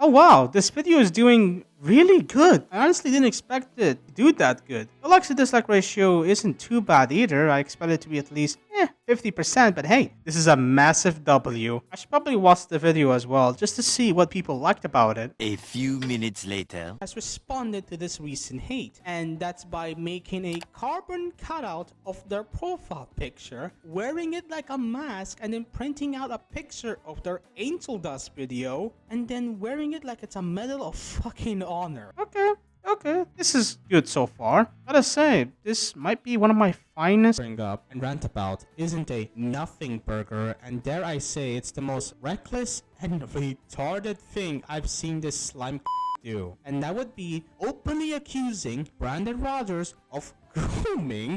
Oh wow, this video is doing really good. I honestly didn't expect it to do that good. The likes to dislike ratio isn't too bad either. I expect it to be at least 50%, but hey, this is a massive W. I should probably watch the video as well just to see what people liked about it. A few minutes later, Has responded to this recent hate, and that's by making a carbon cutout of their profile picture, wearing it like a mask, and then printing out a picture of their angel dust video, and then wearing it like it's a medal of fucking honor. Okay, this is good so far. Gotta say, this might be one of my finest bring up and rant about isn't a nothing burger, and dare I say it's the most reckless and retarded thing I've seen this slime do. And that would be openly accusing Brandon Rogers of grooming.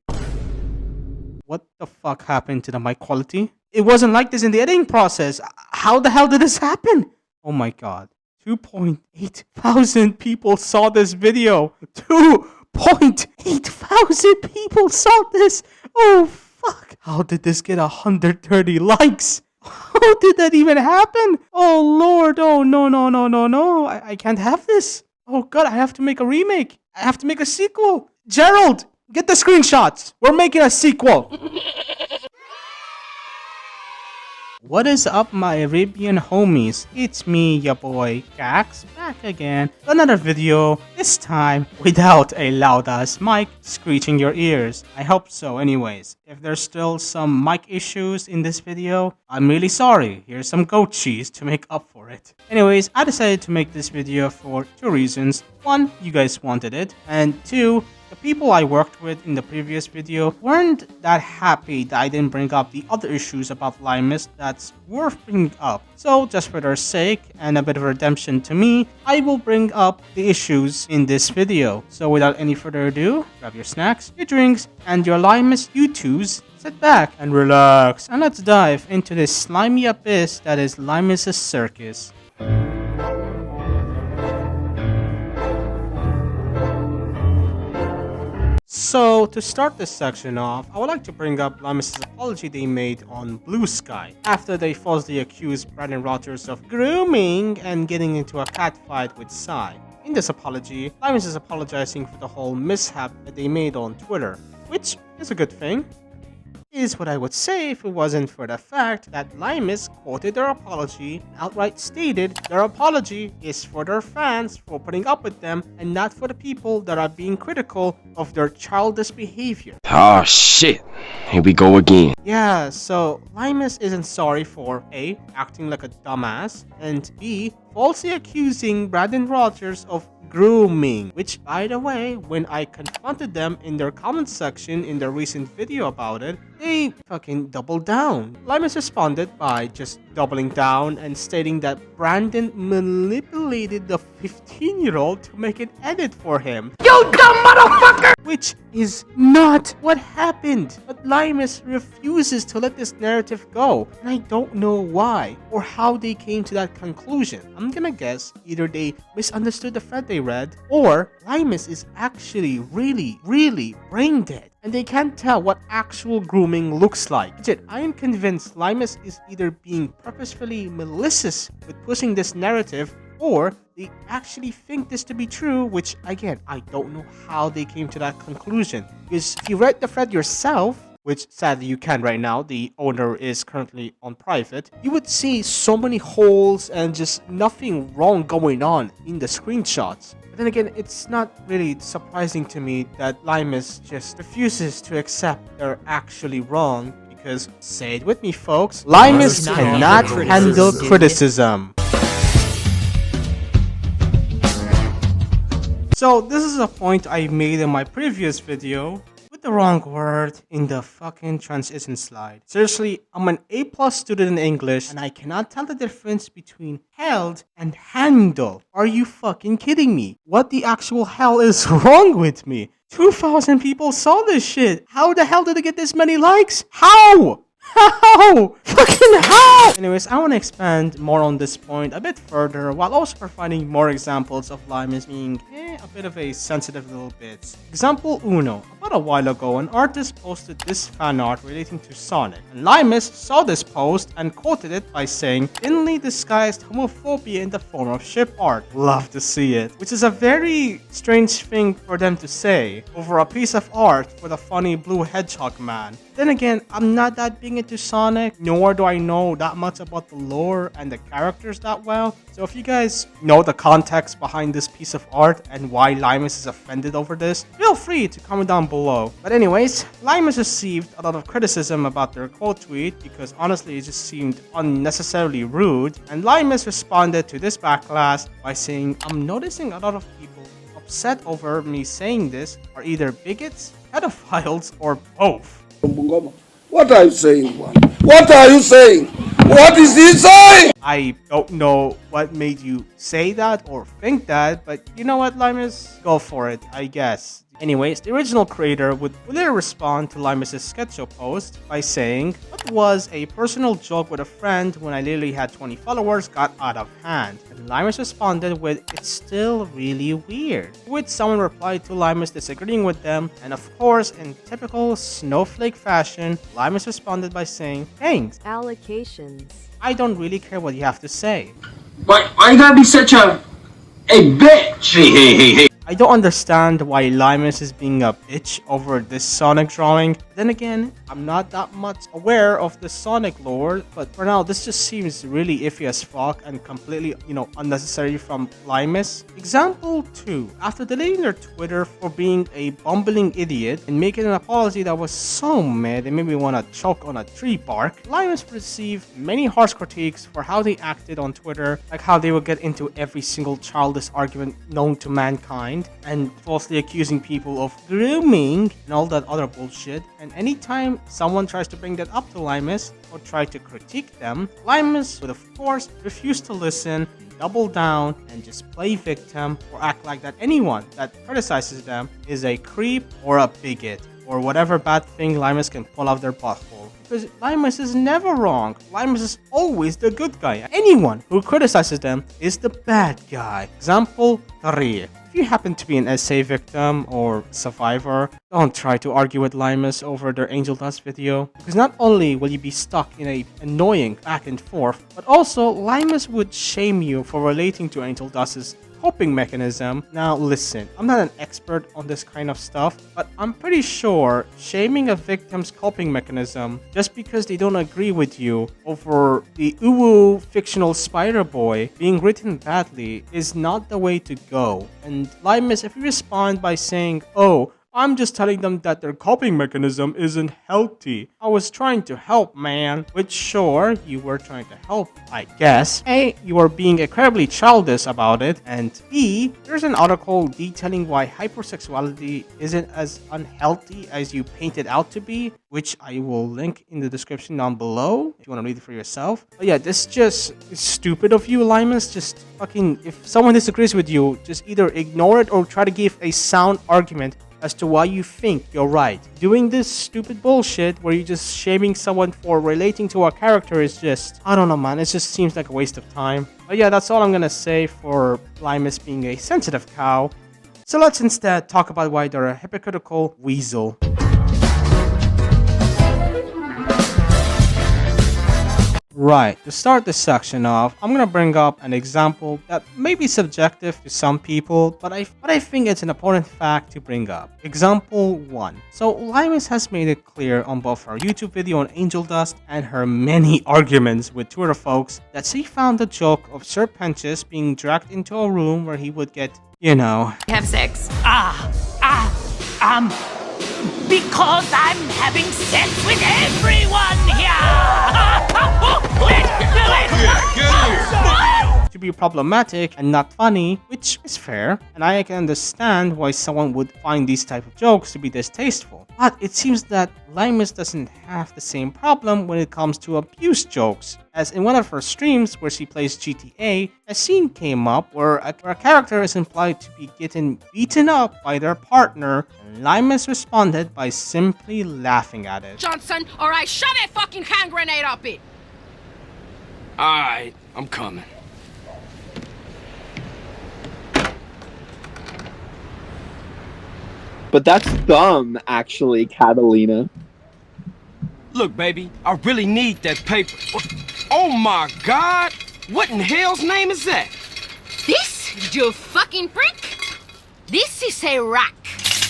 What the fuck happened to the mic quality? It wasn't like this in the editing process. How the hell did this happen? Oh my god. 2.8 thousand people saw this video. 2.8 thousand people saw this. Oh fuck. How did this get 130 likes? How did that even happen? Oh lord. Oh no. I can't have this. Oh god, I have to make a remake. I have to make a sequel. Gerald, get the screenshots. We're making a sequel. What is up, my Arabian homies? It's me, your boy Gax, back again with another video, this time without a loud-ass mic screeching your ears. I hope so anyways. If there's still some mic issues in this video, I'm really sorry. Here's some goat cheese to make up for it. Anyways, I decided to make this video for two reasons. One, you guys wanted it, and two, the people I worked with in the previous video weren't that happy that I didn't bring up the other issues about Limus that's worth bringing up. So just for their sake and a bit of redemption to me, I will bring up the issues in this video. So without any further ado, grab your snacks, your drinks, and your Limus U2s. Sit back and relax, and let's dive into this slimy abyss that is Limus' circus. So, to start this section off, I would like to bring up Limus' apology they made on Blue Sky after they falsely accused Brandon Rogers of grooming and getting into a catfight with Psy. In this apology, Limus is apologizing for the whole mishap that they made on Twitter, which is a good thing. Is what I would say if it wasn't for the fact that Limus quoted their apology and outright stated their apology is for their fans for putting up with them and not for the people that are being critical of their childish behavior. Oh shit, here we go again. Yeah, so Limus isn't sorry for A, acting like a dumbass, and B, falsely accusing Brandon Rogers of grooming, which by the way, when I confronted them in their comment section in their recent video about it, they fucking doubled down. Limus responded by just doubling down and stating that Brandon manipulated the 15-year-old to make an edit for him. You dumb motherfucker! Which is not what happened. But Limus refuses to let this narrative go, and I don't know why or how they came to that conclusion. I'm gonna guess either they misunderstood the thread they read, or Limus is actually really brain dead, and they can't tell what actual grooming looks like. Legit, I am convinced Limus is either being purposefully malicious with pushing this narrative, or they actually think this to be true, which again, I don't know how they came to that conclusion. Because if you read the thread yourself, which sadly you can right now, the owner is currently on private, you would see so many holes and just nothing wrong going on in the screenshots. But then again, it's not really surprising to me that Limus just refuses to accept they're actually wrong, because, say it with me folks, Limus cannot handle criticism. So this is a point I made in my previous video with the wrong word in the fucking transition slide. Seriously, I'm an A+ student in English and I cannot tell the difference between held and handle. Are you fucking kidding me? What the actual hell is wrong with me? 2,000 people saw this shit. How the hell did it get this many likes? How? How? Fucking how? Anyways, I want to expand more on this point a bit further while also providing more examples of Limus being a bit of a sensitive little bit. Example uno. About a while ago, an artist posted this fan art relating to Sonic, and Limus saw this post and quoted it by saying, "Thinly disguised homophobia in the form of ship art. Love to see it." Which is a very strange thing for them to say over a piece of art with a funny blue hedgehog man. Then again, I'm not that big into Sonic, nor do I know that much about the lore and the characters that well. So if you guys know the context behind this piece of art and why Limus is offended over this, feel free to comment down below. But anyways, Limus received a lot of criticism about their quote tweet because honestly it just seemed unnecessarily rude, and Limus responded to this backlash by saying, "I'm noticing a lot of people upset over me saying this are either bigots, pedophiles, or both." What are you saying, man? What are you saying? What is he saying? I don't know what made you say that or think that, but you know what, Limus? Go for it, I guess. Anyways, the original creator would later respond to Limus' sketchup post by saying, "What was a personal joke with a friend when I literally had 20 followers got out of hand." And Limus responded with, "It's still really weird." To which someone replied to Limus disagreeing with them, and of course, in typical snowflake fashion, Limus responded by saying, "Thanks. Allocations. I don't really care what you have to say." Why you gotta be such a bitch? Hey. I don't understand why Limus is being a bitch over this Sonic drawing. Then again, I'm not that much aware of the Sonic lore, but for now, this just seems really iffy as fuck and completely, unnecessary from Limus. Example 2. After deleting their Twitter for being a bumbling idiot and making an apology that was so mad it made me want to choke on a tree bark, Limus received many harsh critiques for how they acted on Twitter, like how they would get into every single childish argument known to mankind, and falsely accusing people of grooming and all that other bullshit. And anytime someone tries to bring that up to Limus or try to critique them, Limus would of course refuse to listen, double down, and just play victim or act like that anyone that criticizes them is a creep or a bigot or whatever bad thing Limus can pull out their butthole. Because Limus is never wrong. Limus is always the good guy. Anyone who criticizes them is the bad guy. Example 3. If you happen to be an SA victim or survivor, don't try to argue with Limus over their Angel Dust video, because not only will you be stuck in a annoying back and forth, but also Limus would shame you for relating to Angel Dust's coping mechanism. Now listen, I'm not an expert on this kind of stuff, but I'm pretty sure shaming a victim's coping mechanism just because they don't agree with you over the uwu fictional Spider Boy being written badly is not the way to go. And Limus, if you respond by saying, "Oh, I'm just telling them that their coping mechanism isn't healthy. I was trying to help, man." Which sure, you were trying to help, I guess. A, you are being incredibly childish about it. And B, there's an article detailing why hypersexuality isn't as unhealthy as you paint it out to be, which I will link in the description down below if you want to read it for yourself. But yeah, this just is stupid of you, Limus. Just fucking, if someone disagrees with you, just either ignore it or try to give a sound argument as to why you think you're right. Doing this stupid bullshit where you're just shaming someone for relating to a character is just, I don't know, man, it just seems like a waste of time. But yeah, that's all I'm gonna say for Limus being a sensitive cow. So let's instead talk about why they're a hypocritical weasel. Right, to start this section off, I'm gonna bring up an example that may be subjective to some people, but I think it's an important fact to bring up. Example 1. So Limus has made it clear on both her YouTube video on Angel Dust and her many arguments with Twitter folks that she found the joke of Sir Pentious being dragged into a room where he would get, have sex. Because I'm having sex with everyone here! to be problematic and not funny, which is fair, and I can understand why someone would find these type of jokes to be distasteful. But it seems that Limus doesn't have the same problem when it comes to abuse jokes, as in one of her streams where she plays GTA, a scene came up where a character is implied to be getting beaten up by their partner, and Limus responded by simply laughing at it. Johnson, or I shove a fucking hand grenade up it! Alright, I'm coming. But that's dumb, actually, Catalina. Look, baby, I really need that paper. Oh my god! What in hell's name is that? This, you fucking prick? This is a rack.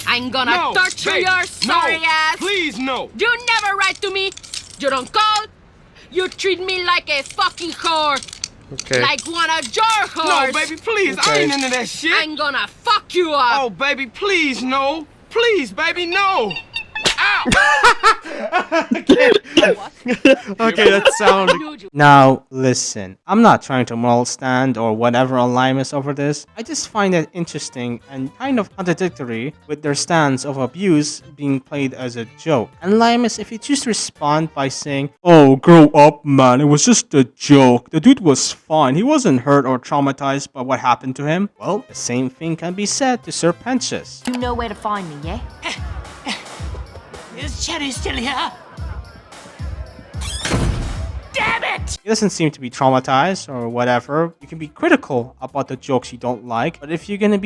I'm gonna No, torture baby, your sorry no, ass. please no. You never write to me. You don't call. You treat me like a fucking whore. Okay. Like one of your whores. No, baby, please, I Okay. ain't into that shit. I'm gonna fuck you up. Oh, baby, please, no. Please, baby, no. Ow! Okay, that sounded. Now, listen, I'm not trying to moral stand or whatever on Limus over this. I just find it interesting and kind of contradictory with their stance of abuse being played as a joke. And Limus, if you choose to respond by saying, "Oh, grow up, man, it was just a joke. The dude was fine. He wasn't hurt or traumatized by what happened to him." Well, the same thing can be said to Sir Pentious. You know where to find me, yeah? Is Cherry still here? Damn it! He doesn't seem to be traumatized or whatever. You can be critical about the jokes you don't like, but if you're gonna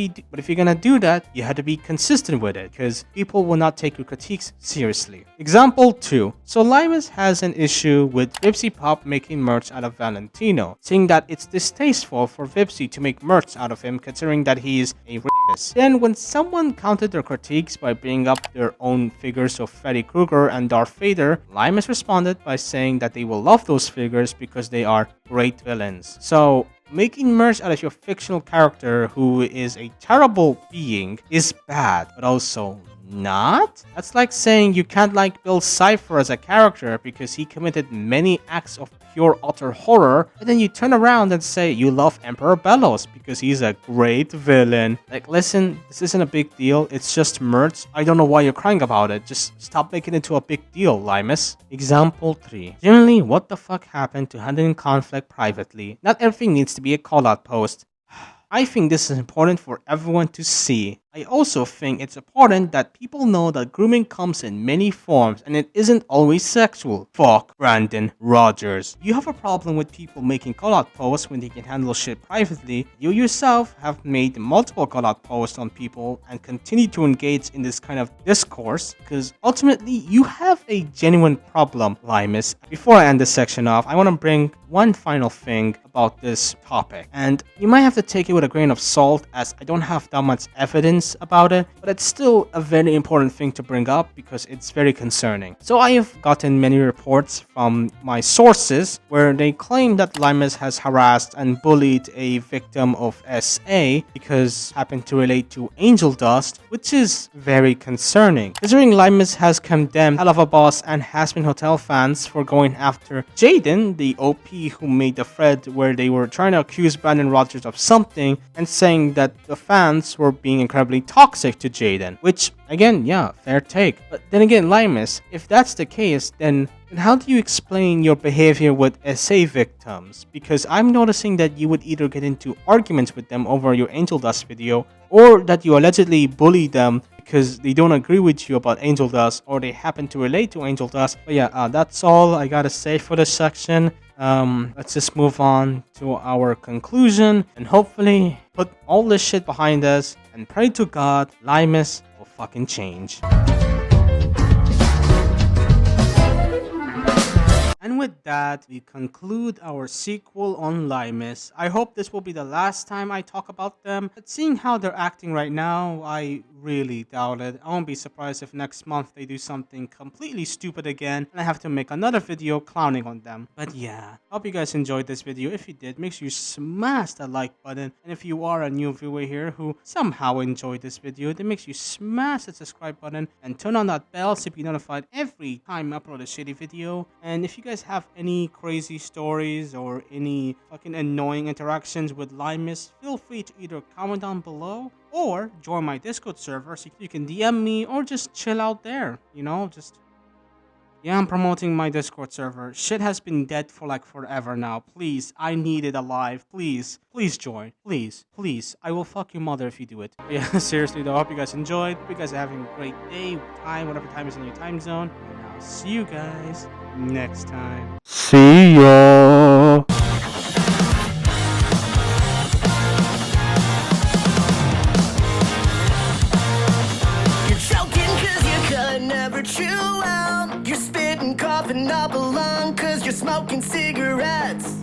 do that, you have to be consistent with it, because people will not take your critiques seriously. Example 2. So Limus has an issue with Vipsy Pop making merch out of Valentino, saying that it's distasteful for Vipsy to make merch out of him, considering that he is a rapist. Then when someone countered their critiques by bringing up their own figures of Freddy Krueger and Darth Vader, Limus responded by saying that they will love those figures because they are great villains. So making merch out of your fictional character who is a terrible being is bad, but also not? That's like saying you can't like Bill Cipher as a character because he committed many acts of pure utter horror, and then you turn around and say you love Emperor Bellows because he's a great villain. Like, listen, this isn't a big deal, it's just merch. I don't know why you're crying about it. Just stop making it into a big deal, Limus. Example 3. Generally, what the fuck happened to handling conflict privately? Not everything needs to be a call-out post. I think this is important for everyone to see. I also think it's important that people know that grooming comes in many forms and it isn't always sexual. Fuck Brandon Rogers. You have a problem with people making call-out posts when they can handle shit privately. You yourself have made multiple call-out posts on people and continue to engage in this kind of discourse because ultimately you have a genuine problem, Limus. Before I end this section off, I want to bring one final thing about this topic. And you might have to take it with a grain of salt as I don't have that much evidence about it, but it's still a very important thing to bring up because it's very concerning. So I have gotten many reports from my sources where they claim that Limus has harassed and bullied a victim of SA because happened to relate to Angel Dust, which is very concerning. Considering Limus has condemned Hell of a Boss and Hazbin Hotel fans for going after Jaden, the OP who made the thread where they were trying to accuse Brandon Rogers of something and saying that the fans were being incredibly toxic to Jaden, which again, yeah, fair take. But then again, Limus, if that's the case, then how do you explain your behavior with SA victims? Because I'm noticing that you would either get into arguments with them over your Angel Dust video, or that you allegedly bully them because they don't agree with you about Angel Dust, or they happen to relate to Angel Dust. But yeah, that's all I gotta say for this section. Let's just move on to our conclusion and hopefully put all this shit behind us and pray to God Limus will fucking change. And with that, we conclude our sequel on Limus. I hope this will be the last time I talk about them, but seeing how they're acting right now, I really doubt it. I won't be surprised if next month they do something completely stupid again and I have to make another video clowning on them. But yeah, hope you guys enjoyed this video. If you did, make sure you smash that like button. And if you are a new viewer here who somehow enjoyed this video, then make sure you smash that subscribe button and turn on that bell so you be notified every time I upload a shitty video. And if you guys have any crazy stories or any fucking annoying interactions with Limus, feel free to either comment down below or join my Discord server so you can DM me or just chill out there, you know, just... Yeah, I'm promoting my Discord server. Shit has been dead for like forever now. Please, I need it alive. Please, please join. Please, please. I will fuck your mother if you do it. But yeah, seriously though, I hope you guys enjoyed. Hope you guys are having a great day, time, whatever time is in your time zone. And I'll see you guys next time. See ya! You're choking cause you could never chew out. You're spitting, coughing up a lung cause you're smoking cigarettes.